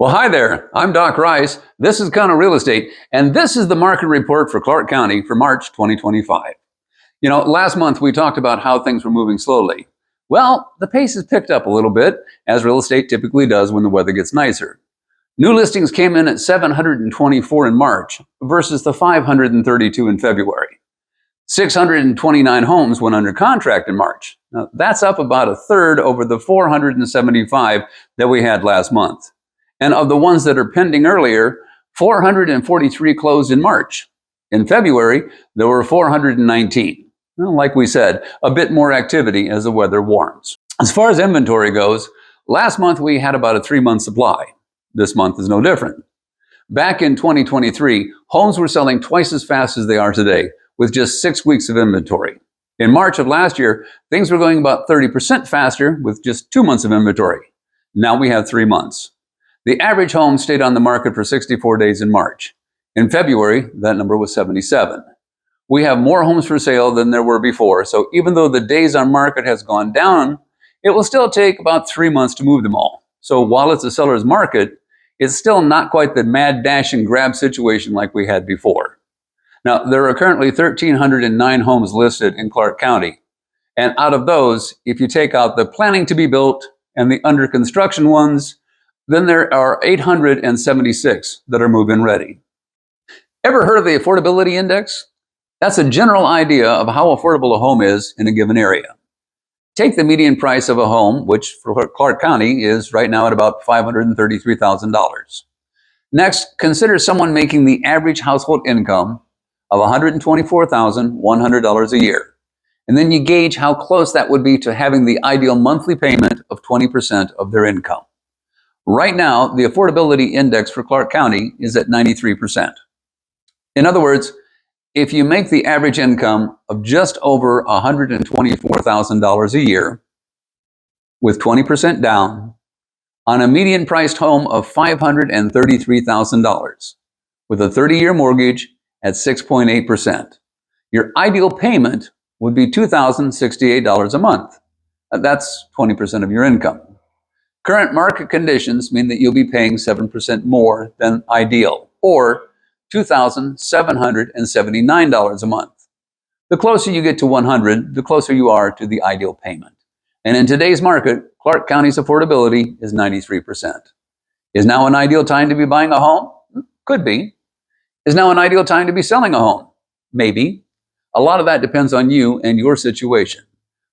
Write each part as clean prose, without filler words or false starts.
Well, hi there. I'm Doc Reiss. This is Cano Real Estate, and this is the market report for Clark County for March 2025. Last month we talked about how things were moving slowly. Well, the pace has picked up a little bit, as real estate typically does when the weather gets nicer. New listings came in at 724 in March versus the 532 in February. 629 homes went under contract in March. Now, that's up about a third over the 475 that we had last month. And of the ones that are pending earlier, 443 closed in March. In February, there were 419. Well, like we said, a bit more activity as the weather warms. As far as inventory goes, last month we had about a 3-month supply. This month is no different. Back in 2023, homes were selling twice as fast as they are today, with just 6 weeks of inventory. In March of last year, things were going about 30% faster with just 2 months of inventory. Now we have 3 months. The average home stayed on the market for 64 days in March. In February, that number was 77. We have more homes for sale than there were before, so even though the days on market has gone down, it will still take about 3 months to move them all. So while it's a seller's market, it's still not quite the mad dash and grab situation like we had before. Now, there are currently 1,309 homes listed in Clark County. And out of those, if you take out the planning to be built and the under construction ones, then there are 876 that are move-in ready. Ever heard of the Affordability Index? That's a general idea of how affordable a home is in a given area. Take the median price of a home, which for Clark County is right now at about $533,000. Next, consider someone making the average household income of $124,100 a year. And then you gauge how close that would be to having the ideal monthly payment of 20% of their income. Right now, the Affordability Index for Clark County is at 93%. In other words, if you make the average income of just over $124,000 a year with 20% down on a median priced home of $533,000 with a 30-year mortgage at 6.8%, your ideal payment would be $2,068 a month. That's 20% of your income. Current market conditions mean that you'll be paying 7% more than ideal, or $2,779 a month. The closer you get to 100, the closer you are to the ideal payment. And in today's market, Clark County's affordability is 93%. Is now an ideal time to be buying a home? Could be. Is now an ideal time to be selling a home? Maybe. A lot of that depends on you and your situation.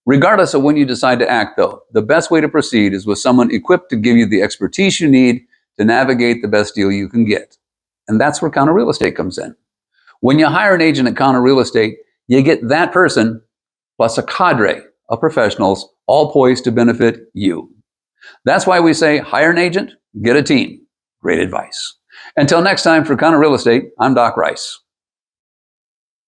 Regardless of when you decide to act, though, the best way to proceed is with someone equipped to give you the expertise you need to navigate the best deal you can get. And that's where Cano Real Estate comes in. When you hire an agent at Cano Real Estate, you get that person plus a cadre of professionals, all poised to benefit you. That's why we say hire an agent, get a team. Great advice. Until next time, for Cano Real Estate, I'm Doc Reiss.